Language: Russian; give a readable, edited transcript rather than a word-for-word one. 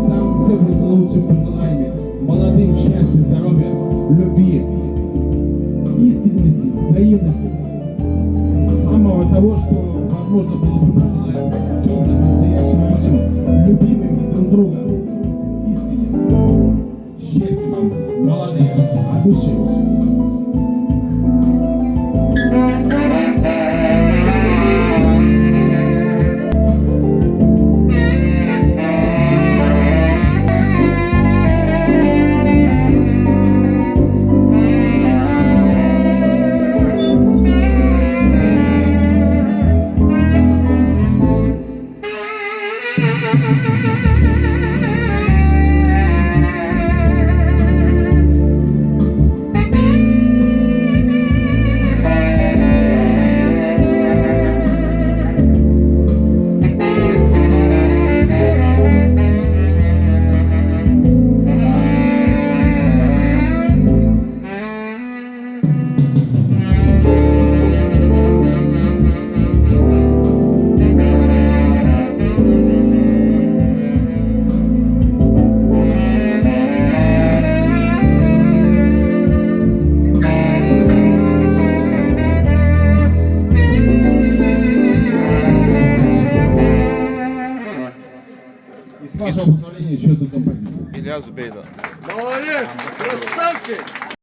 Самым теплым и лучшим пожеланиями, молодым счастья, здоровья, любви, искренности, взаимности, самого того, что возможно было бы пожелать темным настоящим людям, любимыми друг друга, искренне. Счастья вам, молодые, от души. С вашего позволения еще одну композицию. Илья Зубейда. Молодец! Красавчик!